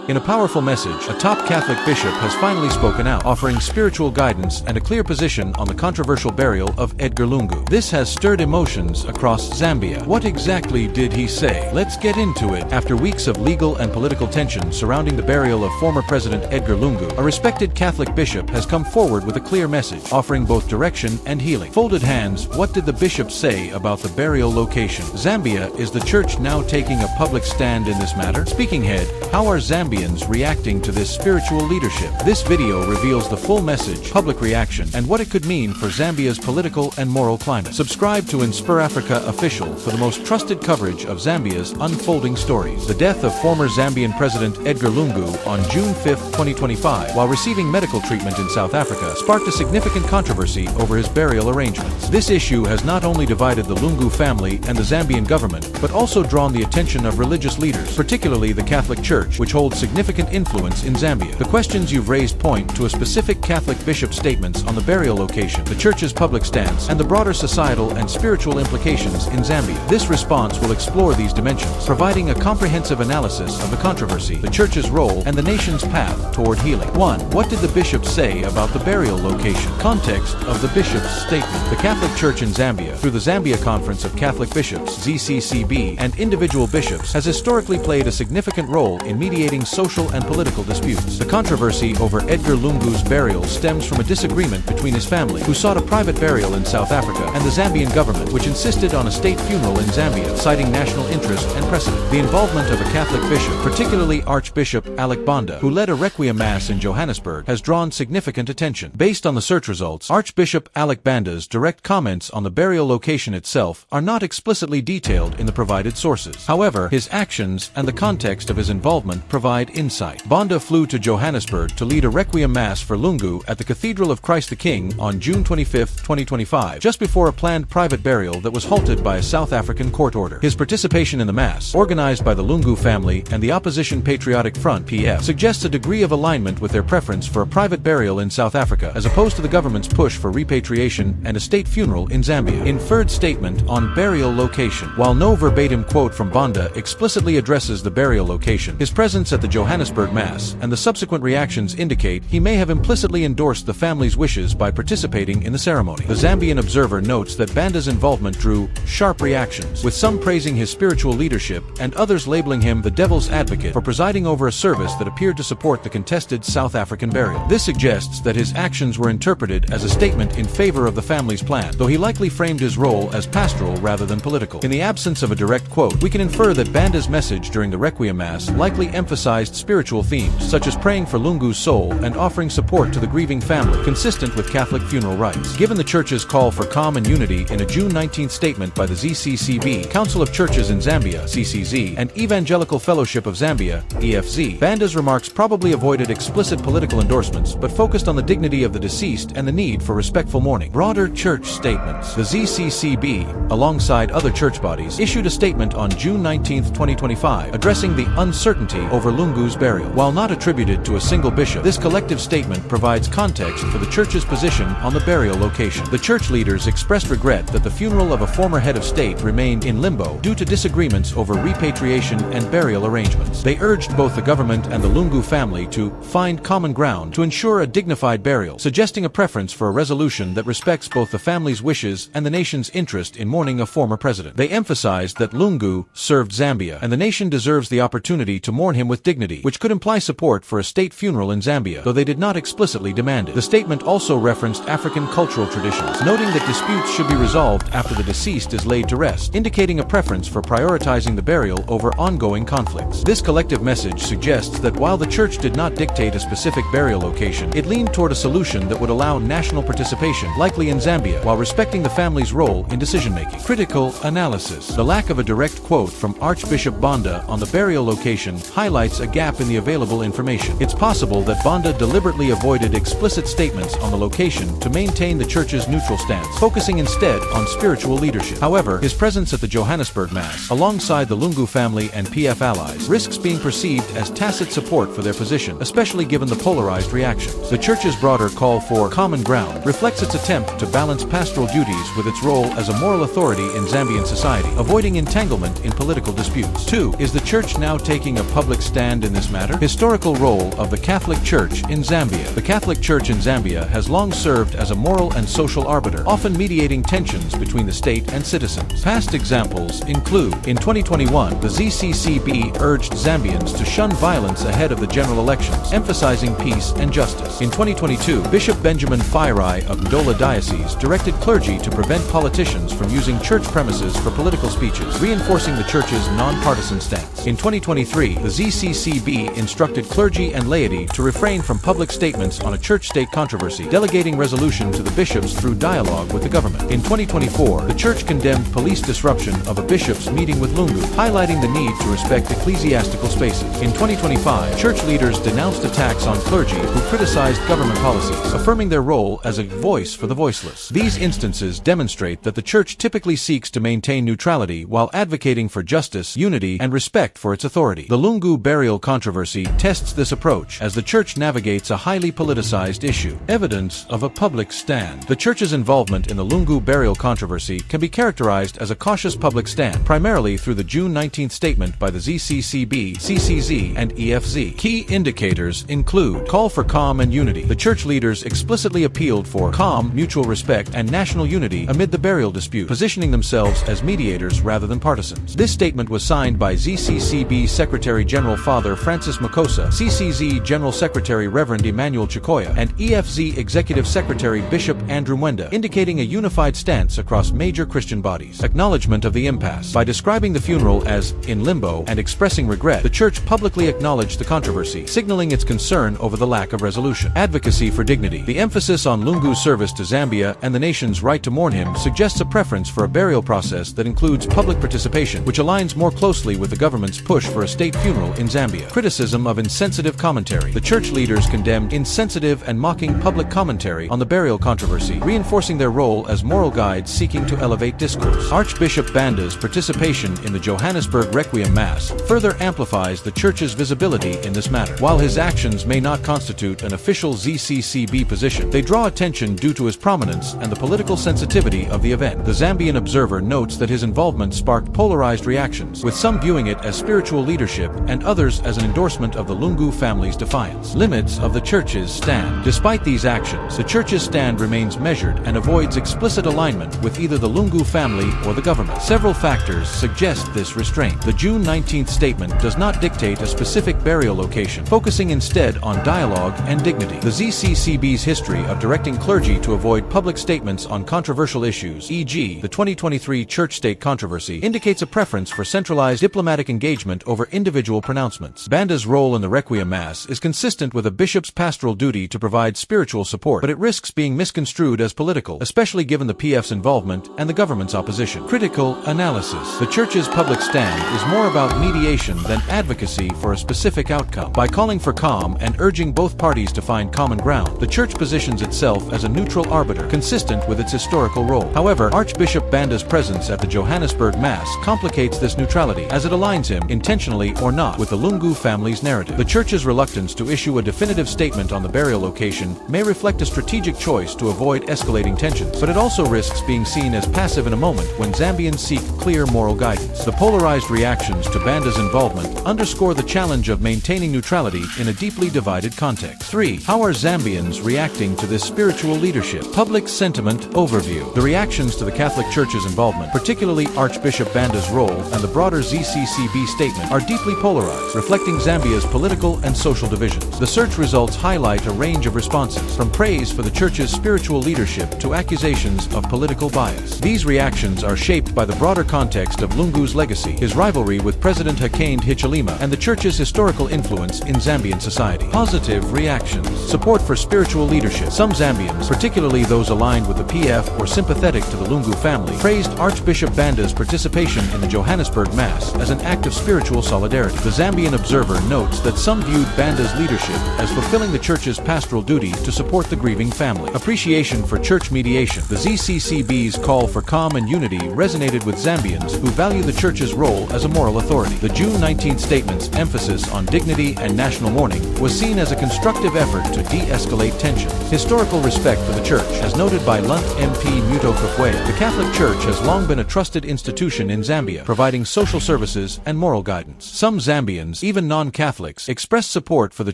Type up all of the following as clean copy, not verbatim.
In a powerful message, a top Catholic bishop has finally spoken out, offering spiritual guidance and a clear position on the controversial burial of Edgar Lungu. This has stirred emotions across Zambia. What exactly did he say? Let's get into it. After weeks of legal and political tension surrounding the burial of former President Edgar Lungu, a respected Catholic bishop has come forward with a clear message, offering both direction and healing. Folded hands, what did the bishop say about the burial location? Zambia, is the church now taking a public stand in this matter? Speaking head, how are Zambians reacting to this spiritual leadership? This video reveals the full message, public reaction, and what it could mean for Zambia's political and moral climate. Subscribe to InspirAfrica Official for the most trusted coverage of Zambia's unfolding stories. The death of former Zambian President Edgar Lungu on June 5, 2025, while receiving medical treatment in South Africa, sparked a significant controversy over his burial arrangements. This issue has not only divided the Lungu family and the Zambian government, but also drawn the attention of religious leaders, particularly the Catholic Church, which holds significant influence in Zambia. The questions you've raised point to a specific Catholic bishop's statements on the burial location, the church's public stance, and the broader societal and spiritual implications in Zambia. This response will explore these dimensions, providing a comprehensive analysis of the controversy, the church's role, and the nation's path toward healing. 1. What did the bishop say about the burial location? Context of the bishop's statement. The Catholic Church in Zambia, through the Zambia Conference of Catholic Bishops (ZCCB) and individual bishops, has historically played a significant role in mediating social and political disputes. The controversy over Edgar Lungu's burial stems from a disagreement between his family, who sought a private burial in South Africa, and the Zambian government, which insisted on a state funeral in Zambia, citing national interest and precedent. The involvement of a Catholic bishop, particularly Archbishop Alec Banda, who led a requiem mass in Johannesburg, has drawn significant attention. Based on the search results, Archbishop Alec Banda's direct comments on the burial location itself are not explicitly detailed in the provided sources. However, his actions and the context of his involvement provide insight. Banda flew to Johannesburg to lead a requiem mass for Lungu at the Cathedral of Christ the King on June 25, 2025, just before a planned private burial that was halted by a South African court order. His participation in the mass, organized by the Lungu family and the Opposition Patriotic Front (PF), suggests a degree of alignment with their preference for a private burial in South Africa, as opposed to the government's push for repatriation and a state funeral in Zambia. Inferred statement on burial location. While no verbatim quote from Banda explicitly addresses the burial location, his presence at the Johannesburg Mass and the subsequent reactions indicate he may have implicitly endorsed the family's wishes by participating in the ceremony. The Zambian Observer notes that Banda's involvement drew sharp reactions, with some praising his spiritual leadership and others labeling him the devil's advocate for presiding over a service that appeared to support the contested South African burial. This suggests that his actions were interpreted as a statement in favor of the family's plan, though he likely framed his role as pastoral rather than political. In the absence of a direct quote, we can infer that Banda's message during the Requiem Mass likely emphasized spiritual themes, such as praying for Lungu's soul and offering support to the grieving family, consistent with Catholic funeral rites. Given the Church's call for calm and unity in a June 19 statement by the ZCCB, Council of Churches in Zambia (CCZ), and Evangelical Fellowship of Zambia (EFZ), Banda's remarks probably avoided explicit political endorsements, but focused on the dignity of the deceased and the need for respectful mourning. Broader church statements. The ZCCB, alongside other church bodies, issued a statement on June 19, 2025, addressing the uncertainty over Lungu's burial. While not attributed to a single bishop, this collective statement provides context for the church's position on the burial location. The church leaders expressed regret that the funeral of a former head of state remained in limbo due to disagreements over repatriation and burial arrangements. They urged both the government and the Lungu family to find common ground to ensure a dignified burial, suggesting a preference for a resolution that respects both the family's wishes and the nation's interest in mourning a former president. They emphasized that Lungu served Zambia, and the nation deserves the opportunity to mourn him with dignity, which could imply support for a state funeral in Zambia, though they did not explicitly demand it. The statement also referenced African cultural traditions, noting that disputes should be resolved after the deceased is laid to rest, indicating a preference for prioritizing the burial over ongoing conflicts. This collective message suggests that while the church did not dictate a specific burial location, it leaned toward a solution that would allow national participation, likely in Zambia, while respecting the family's role in decision-making. Critical analysis. The lack of a direct quote from Archbishop Banda on the burial location highlights a gap in the available information. It's possible that Banda deliberately avoided explicit statements on the location to maintain the church's neutral stance, focusing instead on spiritual leadership. However, his presence at the Johannesburg Mass, alongside the Lungu family and PF allies, risks being perceived as tacit support for their position, especially given the polarized reactions. The church's broader call for common ground reflects its attempt to balance pastoral duties with its role as a moral authority in Zambian society, avoiding entanglement in political disputes. 2. Is the church now taking a public stand stand in this matter? Historical role of the Catholic Church in Zambia. The Catholic Church in Zambia has long served as a moral and social arbiter, often mediating tensions between the state and citizens. Past examples include, in 2021, the ZCCB urged Zambians to shun violence ahead of the general elections, emphasizing peace and justice. In 2022, Bishop Benjamin Fairai of Ndola Diocese directed clergy to prevent politicians from using church premises for political speeches, reinforcing the church's non-partisan stance. In 2023, the ZCCB instructed clergy and laity to refrain from public statements on a church-state controversy, delegating resolution to the bishops through dialogue with the government. In 2024, the church condemned police disruption of a bishop's meeting with Lungu, highlighting the need to respect ecclesiastical spaces. In 2025, church leaders denounced attacks on clergy who criticized government policies, affirming their role as a voice for the voiceless. These instances demonstrate that the church typically seeks to maintain neutrality while advocating for justice, unity, and respect for its authority. The Lungu burial controversy tests this approach as the church navigates a highly politicized issue. Evidence of a public stand. The church's involvement in the Lungu burial controversy can be characterized as a cautious public stand, primarily through the June 19th statement by the ZCCB, CCZ, and EFZ. Key indicators include call for calm and unity. The church leaders explicitly appealed for calm, mutual respect, and national unity amid the burial dispute, positioning themselves as mediators rather than partisans. This statement was signed by ZCCB Secretary General Father Francis Makosa, CCZ General Secretary Reverend Emmanuel Chikoya, and EFZ Executive Secretary Bishop Andrew Mwenda, indicating a unified stance across major Christian bodies. Acknowledgement of the impasse. By describing the funeral as in limbo and expressing regret, the church publicly acknowledged the controversy, signaling its concern over the lack of resolution. Advocacy for dignity. The emphasis on Lungu's service to Zambia and the nation's right to mourn him suggests a preference for a burial process that includes public participation, which aligns more closely with the government's push for a state funeral in Zambia. Criticism of insensitive commentary. The church leaders condemned insensitive and mocking public commentary on the burial controversy, reinforcing their role as moral guides seeking to elevate discourse. Archbishop Banda's participation in the Johannesburg Requiem Mass further amplifies the church's visibility in this matter. While his actions may not constitute an official ZCCB position, they draw attention due to his prominence and the political sensitivity of the event. The Zambian Observer notes that his involvement sparked polarized reactions, with some viewing it as spiritual leadership and others as an endorsement of the Lungu family's defiance. Limits of the church's stand. Despite these actions, the church's stand remains measured and avoids explicit alignment with either the Lungu family or the government. Several factors suggest this restraint. The June 19th statement does not dictate a specific burial location, focusing instead on dialogue and dignity. The ZCCB's history of directing clergy to avoid public statements on controversial issues, e.g., the 2023 church-state controversy, indicates a preference for centralized diplomatic engagement over individual pronouncements. Banda's role in the Requiem Mass is consistent with a bishop's pastoral duty to provide spiritual support, but it risks being misconstrued as political, especially given the PF's involvement and the government's opposition. Critical analysis. The church's public stand is more about mediation than advocacy for a specific outcome. By calling for calm and urging both parties to find common ground, the church positions itself as a neutral arbiter, consistent with its historical role. However, Archbishop Banda's presence at the Johannesburg Mass complicates this neutrality, as it aligns him, intentionally or not, with the Lungu family's narrative. The church's reluctance to issue a definitive statement on the burial location may reflect a strategic choice to avoid escalating tensions, but it also risks being seen as passive in a moment when Zambians seek clear moral guidance. The polarized reactions to Banda's involvement underscore the challenge of maintaining neutrality in a deeply divided context. 3. How are Zambians reacting to this spiritual leadership? Public sentiment overview. The reactions to the Catholic Church's involvement, particularly Archbishop Banda's role and the broader ZCCB statement, are deeply polarized, reflecting Zambia's political and social divisions. The search results highlight a range of responses, from praise for the Church's spiritual leadership to accusations of political bias. These reactions are shaped by the broader context of Lungu's legacy, his rivalry with President Hakainde Hichilema, and the Church's historical influence in Zambian society. Positive reactions. Support for spiritual leadership. Some Zambians, particularly those aligned with the PF or sympathetic to the Lungu family, praised Archbishop Banda's participation in the Johannesburg Mass as an act of spiritual solidarity. The Zambian Observer notes that some viewed Banda's leadership as fulfilling the Church's pastoral duty to support the grieving family. Appreciation for church mediation. The ZCCB's call for calm and unity resonated with Zambians who value the Church's role as a moral authority. The June 19th statement's emphasis on dignity and national mourning was seen as a constructive effort to de-escalate tensions. Historical respect for the Church. As noted by Lunt MP Muto Kufwe, the Catholic Church has long been a trusted institution in Zambia, providing social services and moral guidance. Some Zambians Christians, even non-Catholics, expressed support for the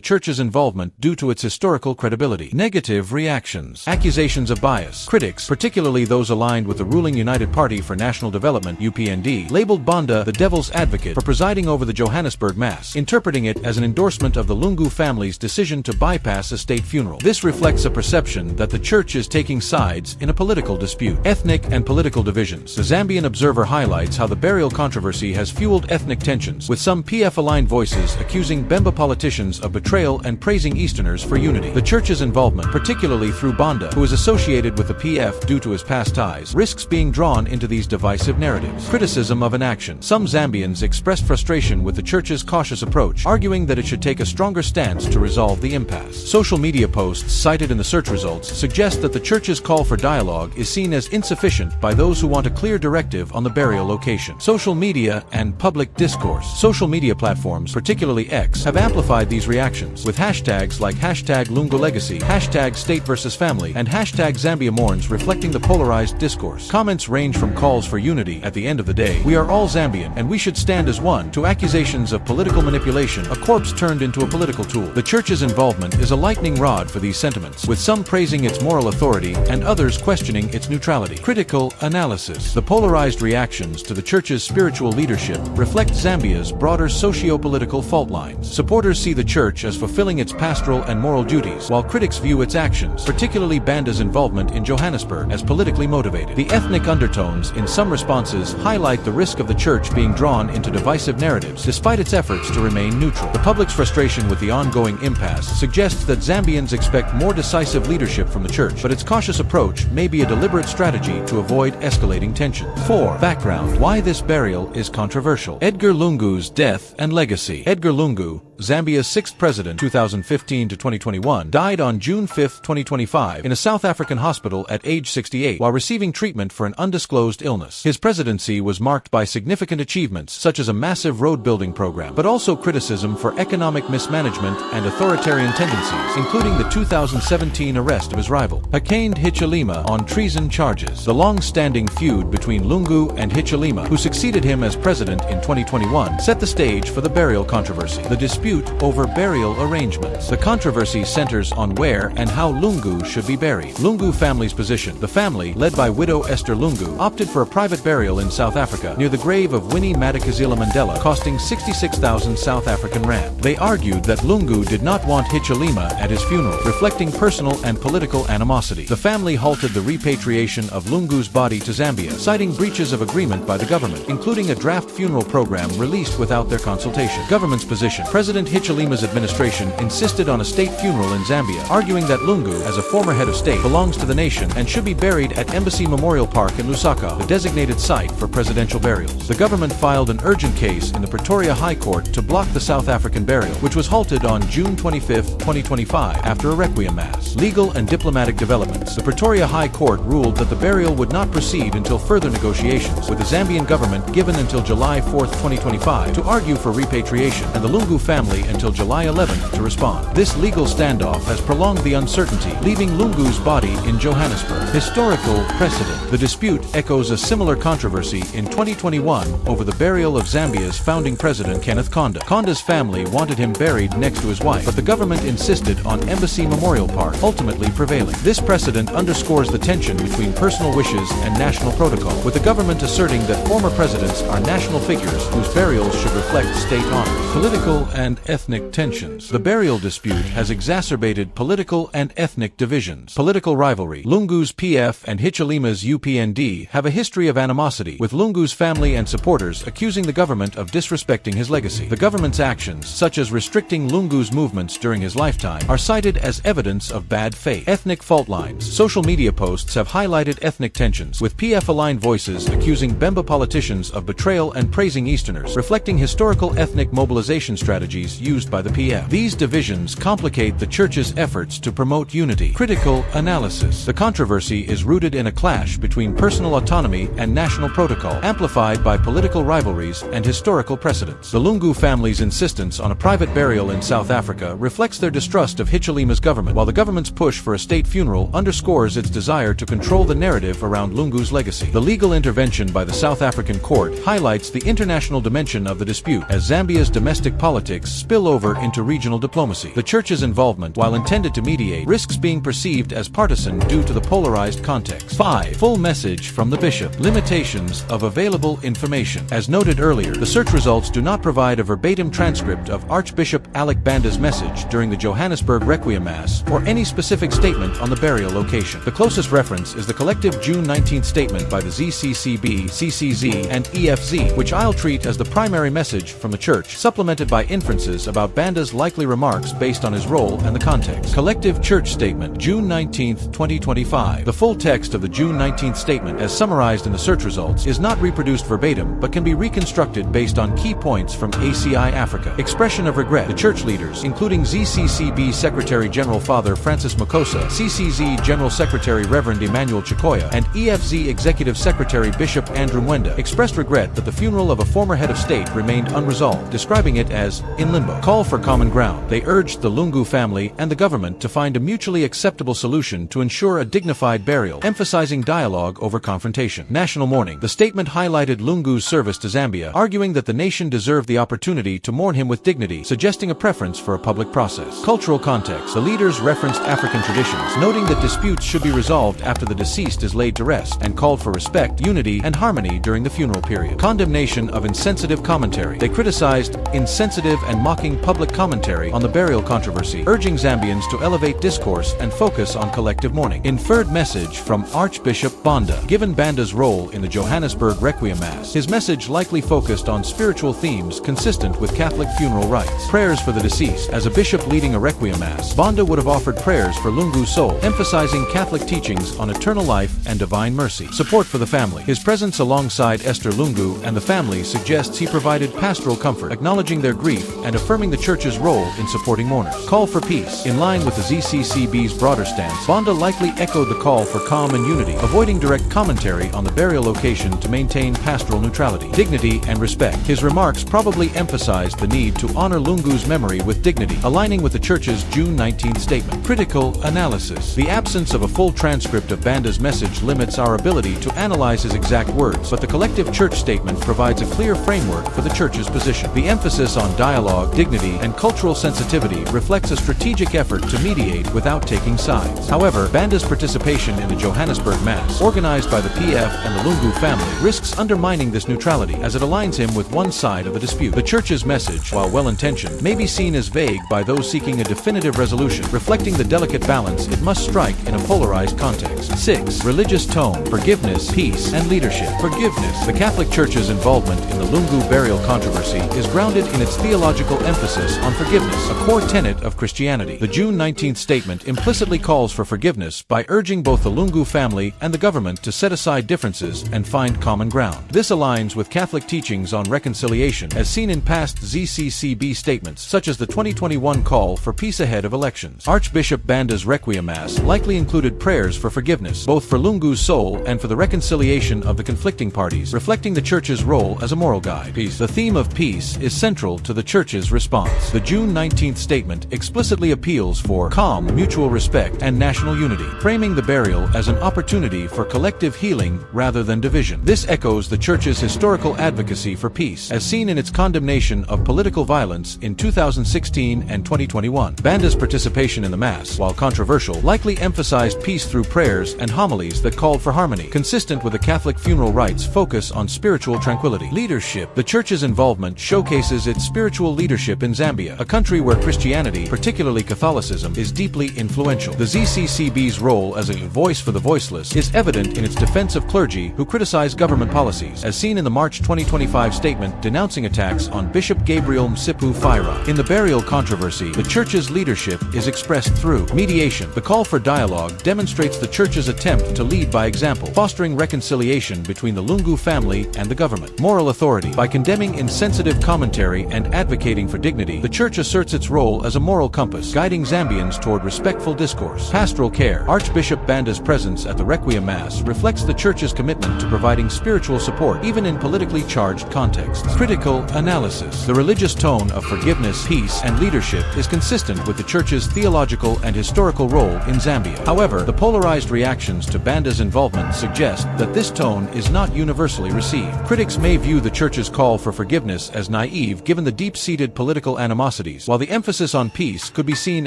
church's involvement due to its historical credibility. Negative reactions. Accusations of bias. Critics, particularly those aligned with the ruling United Party for National Development (UPND), labeled Banda the devil's advocate for presiding over the Johannesburg Mass, interpreting it as an endorsement of the Lungu family's decision to bypass a state funeral. This reflects a perception that the church is taking sides in a political dispute. Ethnic and political divisions. The Zambian Observer highlights how the burial controversy has fueled ethnic tensions, with some PF-aligned voices accusing Bemba politicians of betrayal and praising Easterners for unity. The church's involvement, particularly through Banda, who is associated with the PF due to his past ties, risks being drawn into these divisive narratives. Criticism of inaction. Some Zambians expressed frustration with the church's cautious approach, arguing that it should take a stronger stance to resolve the impasse. Social media posts cited in the search results suggest that the church's call for dialogue is seen as insufficient by those who want a clear directive on the burial location. Social media and public discourse. Social media platforms, particularly X, have amplified these reactions, with hashtags like #LunguLegacy, #StateVersusFamily, and #ZambiaMourns reflecting the polarized discourse. Comments range from calls for unity, at the end of the day, we are all Zambian, and we should stand as one, to accusations of political manipulation, a corpse turned into a political tool. The church's involvement is a lightning rod for these sentiments, with some praising its moral authority and others questioning its neutrality. Critical analysis. The polarized reactions to the church's spiritual leadership reflect Zambia's broader socio-political fault lines. Supporters see the church as fulfilling its pastoral and moral duties, while critics view its actions, particularly Banda's involvement in Johannesburg, as politically motivated. The ethnic undertones in some responses highlight the risk of the church being drawn into divisive narratives, despite its efforts to remain neutral. The public's frustration with the ongoing impasse suggests that Zambians expect more decisive leadership from the church, but its cautious approach may be a deliberate strategy to avoid escalating tension. 4. Background. Why this burial is controversial. Edgar Lungu's death and legacy. Edgar Lungu, Zambia's 6th president 2015 to 2021, died on June 5, 2025 in a South African hospital at age 68 while receiving treatment for an undisclosed illness. His presidency was marked by significant achievements such as a massive road building program, but also criticism for economic mismanagement and authoritarian tendencies, including the 2017 arrest of his rival, HHvsLungu, on treason charges. The long-standing feud between Lungu and HHvsLungu, who succeeded him as president in 2021, set the stage for the burial controversy. The dispute over burial arrangements. The controversy centers on where and how Lungu should be buried. Lungu family's position. The family, led by widow Esther Lungu, opted for a private burial in South Africa, near the grave of Winnie Madikizela Mandela, costing 66,000 South African rand. They argued that Lungu did not want HHvsLungu at his funeral, reflecting personal and political animosity. The family halted the repatriation of Lungu's body to Zambia, citing breaches of agreement by the government, including a draft funeral program released without their consultation. Government's position. President HHvsLungu's administration insisted on a state funeral in Zambia, arguing that Lungu, as a former head of state, belongs to the nation and should be buried at Embassy Memorial Park in Lusaka, the designated site for presidential burials. The government filed an urgent case in the Pretoria High Court to block the South African burial, which was halted on June 25, 2025, after a requiem mass. Legal and diplomatic developments. The Pretoria High Court ruled that the burial would not proceed until further negotiations, with the Zambian government given until July 4, 2025 to argue for repatriation, and the Lungu family until July 11 to respond. This legal standoff has prolonged the uncertainty, leaving Lungu's body in Johannesburg. Historical precedent. The dispute echoes a similar controversy in 2021 over the burial of Zambia's founding president Kenneth Kaunda. Kaunda's family wanted him buried next to his wife, but the government insisted on Embassy Memorial Park, ultimately prevailing. This precedent underscores the tension between personal wishes and national protocol, with the government asserting that former presidents are national figures whose burials should reflect state honors. Political and ethnic tensions. The burial dispute has exacerbated political and ethnic divisions. Political rivalry. Lungu's PF and HHvsLungu's UPND have a history of animosity, with Lungu's family and supporters accusing the government of disrespecting his legacy. The government's actions, such as restricting Lungu's movements during his lifetime, are cited as evidence of bad faith. Ethnic fault lines. Social media posts have highlighted ethnic tensions, with PF-aligned voices accusing Bemba politicians of betrayal and praising Easterners, reflecting historical ethnic mobilization strategies priorities used by the PF. These divisions complicate the church's efforts to promote unity. Critical analysis. The controversy is rooted in a clash between personal autonomy and national protocol, amplified by political rivalries and historical precedents. The Lungu family's insistence on a private burial in South Africa reflects their distrust of HHvsLungu's government, while the government's push for a state funeral underscores its desire to control the narrative around Lungu's legacy. The legal intervention by the South African court highlights the international dimension of the dispute, as Zambia's domestic politics spill over into regional diplomacy. The church's involvement, while intended to mediate, risks being perceived as partisan due to the polarized context. 5. Full message from the bishop. Limitations of available information. As noted earlier, the search results do not provide a verbatim transcript of Archbishop Alec Banda's message during the Johannesburg Requiem Mass, or any specific statement on the burial location. The closest reference is the collective June 19th statement by the ZCCB, CCZ, and EFZ, which I'll treat as the primary message from the church, supplemented by inferences about Banda's likely remarks based on his role and the context. Collective Church Statement, June 19, 2025. The full text of the June 19th statement, as summarized in the search results, is not reproduced verbatim, but can be reconstructed based on key points from ACI Africa. Expression of regret. The church leaders, including ZCCB Secretary General Father Francis Makosa, CCZ General Secretary Reverend Emmanuel Chikoya, and EFZ Executive Secretary Bishop Andrew Mwenda, expressed regret that the funeral of a former head of state remained unresolved, describing it as in limbo. Call for common ground. They urged the Lungu family and the government to find a mutually acceptable solution to ensure a dignified burial, emphasizing dialogue over confrontation. National mourning. The statement highlighted Lungu's service to Zambia, arguing that the nation deserved the opportunity to mourn him with dignity, suggesting a preference for a public process. Cultural context. The leaders referenced African traditions, noting that disputes should be resolved after the deceased is laid to rest, and called for respect, unity, and harmony during the funeral period. Condemnation of insensitive commentary. They criticized insensitive and mocking public commentary on the burial controversy, urging Zambians to elevate discourse and focus on collective mourning. Inferred message from Archbishop Banda. Given Banda's role in the Johannesburg Requiem Mass, his message likely focused on spiritual themes consistent with Catholic funeral rites. Prayers for the deceased. As a bishop leading a Requiem Mass, Banda would have offered prayers for Lungu's soul, emphasizing Catholic teachings on eternal life and divine mercy. Support for the family. His presence alongside Esther Lungu and the family suggests he provided pastoral comfort, acknowledging their grief and affirming the church's role in supporting mourners. Call for peace. In line with the ZCCB's broader stance, Banda likely echoed the call for calm and unity, avoiding direct commentary on the burial location to maintain pastoral neutrality. Dignity and respect. His remarks probably emphasized the need to honor Lungu's memory with dignity, aligning with the church's June 19th statement. Critical analysis. The absence of a full transcript of Banda's message limits our ability to analyze his exact words, but the collective church statement provides a clear framework for the church's position. The emphasis on dialogue, dignity, and cultural sensitivity reflects a strategic effort to mediate without taking sides. However, Banda's participation in the Johannesburg Mass, organized by the PF and the Lungu family, risks undermining this neutrality as it aligns him with one side of the dispute. The church's message, while well-intentioned, may be seen as vague by those seeking a definitive resolution, reflecting the delicate balance it must strike in a polarized context. 6. Religious tone, forgiveness, peace, and leadership. Forgiveness. The Catholic Church's involvement in the Lungu burial controversy is grounded in its theological emphasis on forgiveness, a core tenet of Christianity. The June 19th statement implicitly calls for forgiveness by urging both the Lungu family and the government to set aside differences and find common ground. This aligns with Catholic teachings on reconciliation, as seen in past ZCCB statements, such as the 2021 call for peace ahead of elections. Archbishop Banda's Requiem Mass likely included prayers for forgiveness, both for Lungu's soul and for the reconciliation of the conflicting parties, reflecting the church's role as a moral guide. Peace. The theme of peace is central to the church's response. The June 19th statement explicitly appeals for calm, mutual respect, and national unity, framing the burial as an opportunity for collective healing rather than division. This echoes the church's historical advocacy for peace, as seen in its condemnation of political violence in 2016 and 2021. Banda's participation in the Mass, while controversial, likely emphasized peace through prayers and homilies that called for harmony, consistent with the Catholic funeral rites' focus on spiritual tranquility. Leadership. The church's involvement showcases its spiritual leadership in Zambia, a country where Christianity, particularly Catholicism, is deeply influential. The ZCCB's role as a voice for the voiceless is evident in its defense of clergy who criticize government policies, as seen in the March 2025 statement denouncing attacks on Bishop Gabriel Msipu Faira. In the burial controversy, the church's leadership is expressed through mediation. The call for dialogue demonstrates the church's attempt to lead by example, fostering reconciliation between the Lungu family and the government. Moral authority. By condemning insensitive commentary and advocating advocating for dignity, the church asserts its role as a moral compass, guiding Zambians toward respectful discourse. Pastoral care. Archbishop Banda's presence at the Requiem Mass reflects the church's commitment to providing spiritual support, even in politically charged contexts. Critical analysis. The religious tone of forgiveness, peace, and leadership is consistent with the church's theological and historical role in Zambia. However, the polarized reactions to Banda's involvement suggest that this tone is not universally received. Critics may view the church's call for forgiveness as naive given the deep-seated political animosities, while the emphasis on peace could be seen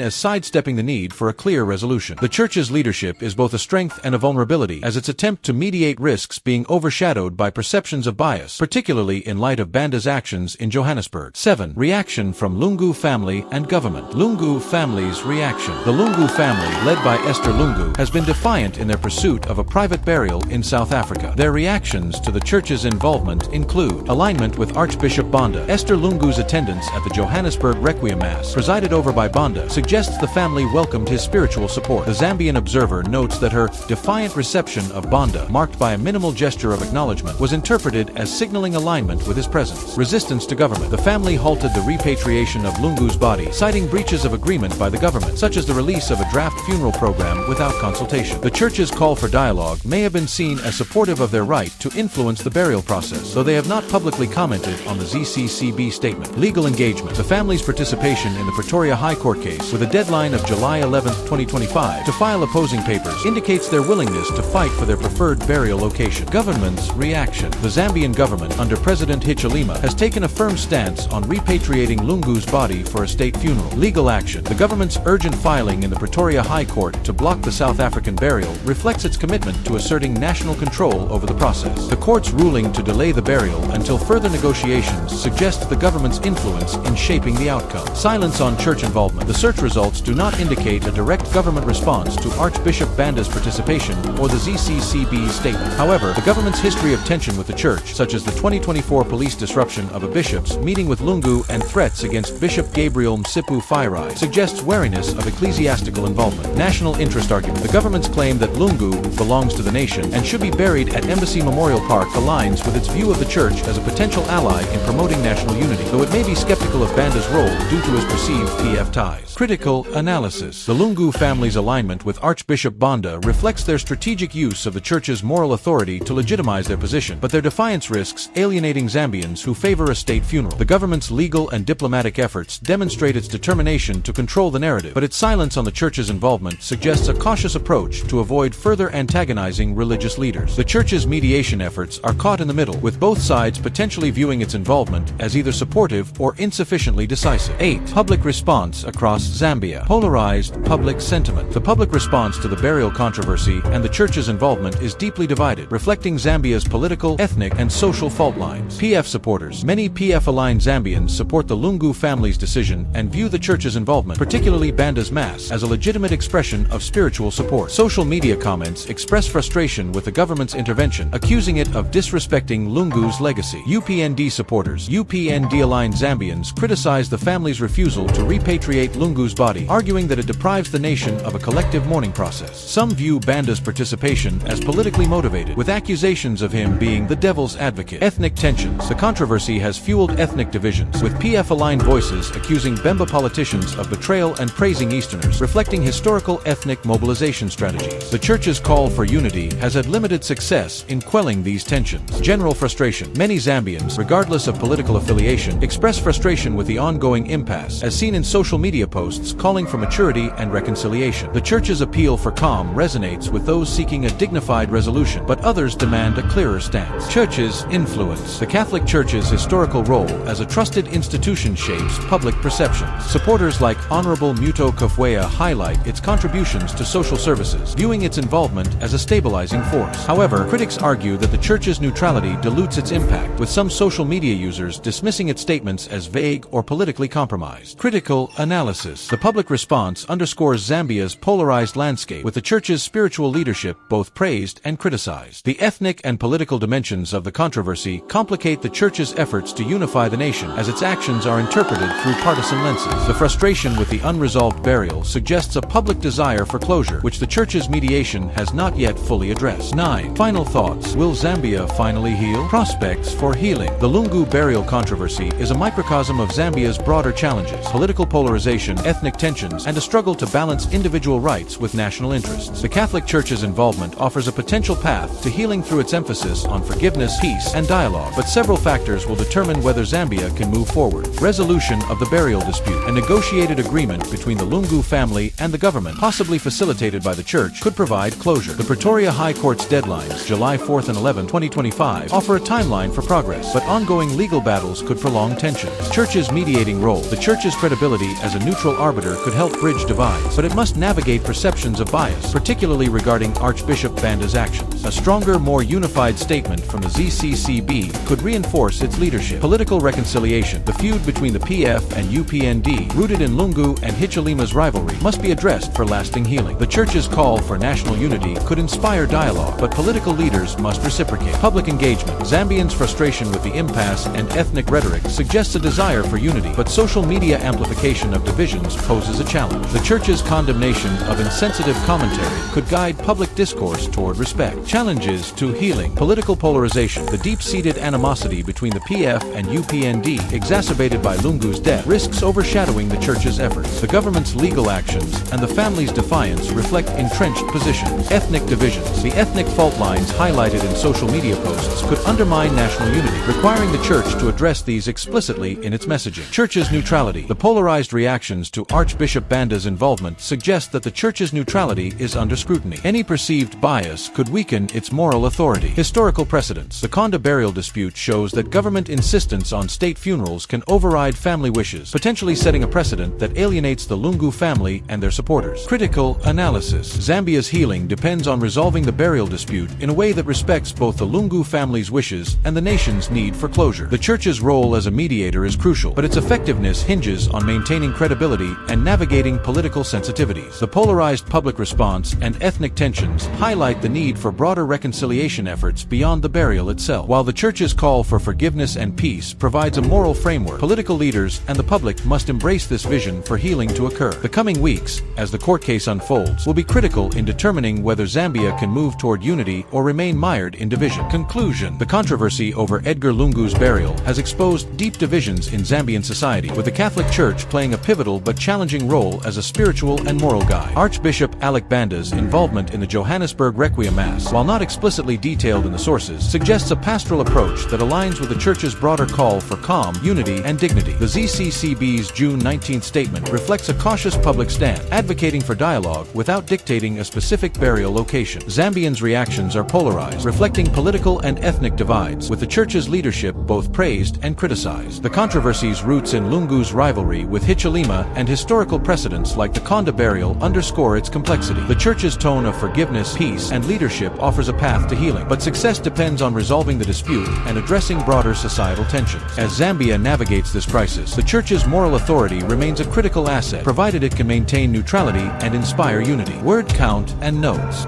as sidestepping the need for a clear resolution. The church's leadership is both a strength and a vulnerability, as its attempt to mediate risks being overshadowed by perceptions of bias, particularly in light of Banda's actions in Johannesburg. 7. Reaction from Lungu family and government. Lungu family's reaction. The Lungu family, led by Esther Lungu, has been defiant in their pursuit of a private burial in South Africa. Their reactions to the church's involvement include alignment with Archbishop Banda. Esther Lungu's attendance at the Johannesburg Requiem Mass, presided over by Banda, suggests the family welcomed his spiritual support. The Zambian Observer notes that her defiant reception of Banda, marked by a minimal gesture of acknowledgement, was interpreted as signaling alignment with his presence. Resistance to government. The family halted the repatriation of Lungu's body, citing breaches of agreement by the government, such as the release of a draft funeral program without consultation. The church's call for dialogue may have been seen as supportive of their right to influence the burial process, though they have not publicly commented on the ZCCB statement. Legal engagement. The family's participation in the Pretoria High Court case, with a deadline of July 11, 2025, to file opposing papers, indicates their willingness to fight for their preferred burial location. Government's reaction. The Zambian government, under President HHvsLungu, has taken a firm stance on repatriating Lungu's body for a state funeral. Legal action. The government's urgent filing in the Pretoria High Court to block the South African burial reflects its commitment to asserting national control over the process. The court's ruling to delay the burial until further negotiations suggests the government's influence in shaping the outcome. Silence on church involvement. The search results do not indicate a direct government response to Archbishop Banda's participation or the ZCCB statement. However, the government's history of tension with the church, such as the 2024 police disruption of a bishop's meeting with Lungu and threats against Bishop Gabriel Msipu Fairai, suggests wariness of ecclesiastical involvement. National interest argument. The government's claim that Lungu belongs to the nation and should be buried at Embassy Memorial Park aligns with its view of the church as a potential ally in promoting national unity, though it may be skeptical of Banda's role due to his perceived PF ties. Critical analysis. The Lungu family's alignment with Archbishop Banda reflects their strategic use of the church's moral authority to legitimize their position, but their defiance risks alienating Zambians who favor a state funeral. The government's legal and diplomatic efforts demonstrate its determination to control the narrative, but its silence on the church's involvement suggests a cautious approach to avoid further antagonizing religious leaders. The church's mediation efforts are caught in the middle, with both sides potentially viewing its involvement as either supportive or insufficiently decisive. 8. Public response across Zambia. Polarized public sentiment. The public response to the burial controversy and the church's involvement is deeply divided, reflecting Zambia's political, ethnic, and social fault lines. PF supporters. Many PF-aligned Zambians support the Lungu family's decision and view the church's involvement, particularly Banda's Mass, as a legitimate expression of spiritual support. Social media comments express frustration with the government's intervention, accusing it of disrespecting Lungu's legacy. UPND supporters. UPND-aligned Zambians criticize the family's refusal to repatriate Lungu's body, arguing that it deprives the nation of a collective mourning process. Some view Banda's participation as politically motivated, with accusations of him being the devil's advocate. Ethnic tensions. The controversy has fueled ethnic divisions, with PF-aligned voices accusing Bemba politicians of betrayal and praising Easterners, reflecting historical ethnic mobilization strategies. The church's call for unity has had limited success in quelling these tensions. General frustration. Many Zambians, regardless of political affiliation, express frustration with the ongoing impasse, as seen in social media posts calling for maturity and reconciliation. The church's appeal for calm resonates with those seeking a dignified resolution, but others demand a clearer stance. Church's influence. The Catholic Church's historical role as a trusted institution shapes public perceptions. Supporters like Honorable Muto Kafwea highlight its contributions to social services, viewing its involvement as a stabilizing force. However, critics argue that the church's neutrality dilutes its impact, with some social media users dismissing its statements as vague or politically compromised. Critical analysis. The public response underscores Zambia's polarized landscape, with the church's spiritual leadership both praised and criticized. The ethnic and political dimensions of the controversy complicate the church's efforts to unify the nation, as its actions are interpreted through partisan lenses. The frustration with the unresolved burial suggests a public desire for closure, which the church's mediation has not yet fully addressed. 9. Final thoughts. Will Zambia finally heal? Prospects for healing. The Lungu burial controversy is a microcosm microcosm of Zambia's broader challenges: political polarization, ethnic tensions, and a struggle to balance individual rights with national interests. The Catholic Church's involvement offers a potential path to healing through its emphasis on forgiveness, peace, and dialogue, but several factors will determine whether Zambia can move forward. Resolution of the burial dispute. A negotiated agreement between the Lungu family and the government, possibly facilitated by the Church, could provide closure. The Pretoria High Court's deadlines, July 4th and 11, 2025, offer a timeline for progress, but ongoing legal battles could prolong tensions. Church's mediating role. The Church's credibility as a neutral arbiter could help bridge divides, but it must navigate perceptions of bias, particularly regarding Archbishop Banda's actions. A stronger, more unified statement from the ZCCB could reinforce its leadership. Political reconciliation. The feud between the PF and UPND, rooted in Lungu and HHvsLungu's rivalry, must be addressed for lasting healing. The Church's call for national unity could inspire dialogue, but political leaders must reciprocate. Public engagement. Zambians' frustration with the impasse and ethnic rhetoric suggests a desire for unity, but social media amplification of divisions poses a challenge. The Church's condemnation of insensitive commentary could guide public discourse toward respect. Challenges to healing. Political polarization. The deep-seated animosity between the PF and UPND, exacerbated by Lungu's death, risks overshadowing the Church's efforts. The government's legal actions and the family's defiance reflect entrenched positions. Ethnic divisions. The ethnic fault lines highlighted in social media posts could undermine national unity, requiring the Church to address these explicitly in its messaging. Church's neutrality. The polarized reactions to Archbishop Banda's involvement suggest that the Church's neutrality is under scrutiny. Any perceived bias could weaken its moral authority. Historical precedents. The Konda burial dispute shows that government insistence on state funerals can override family wishes, potentially setting a precedent that alienates the Lungu family and their supporters. Critical analysis. Zambia's healing depends on resolving the burial dispute in a way that respects both the Lungu family's wishes and the nation's need for closure. The Church's role as a mediator is crucial, but its effectiveness hinges on maintaining credibility and navigating political sensitivities. The polarized public response and ethnic tensions highlight the need for broader reconciliation efforts beyond the burial itself. While the Church's call for forgiveness and peace provides a moral framework, political leaders and the public must embrace this vision for healing to occur. The coming weeks, as the court case unfolds, will be critical in determining whether Zambia can move toward unity or remain mired in division. Conclusion. The controversy over Edgar Lungu's burial has exposed deep divisions in Zambian society, with the Catholic Church playing a pivotal but challenging role as a spiritual and moral guide. Archbishop Alec Banda's involvement in the Johannesburg Requiem Mass, while not explicitly detailed in the sources, suggests a pastoral approach that aligns with the Church's broader call for calm, unity, and dignity. The ZCCB's June 19th statement reflects a cautious public stand, advocating for dialogue without dictating a specific burial location. Zambians' reactions are polarized, reflecting political and ethnic divides, with the Church's leadership both praised and criticized. The controversy's roots in Lungu's rivalry with HHvsLungu and historical precedents like the Konda burial underscore its complexity. The Church's tone of forgiveness, peace, and leadership offers a path to healing, but success depends on resolving the dispute and addressing broader societal tensions. As Zambia navigates this crisis, the Church's moral authority remains a critical asset, provided it can maintain neutrality and inspire unity. Word count and notes.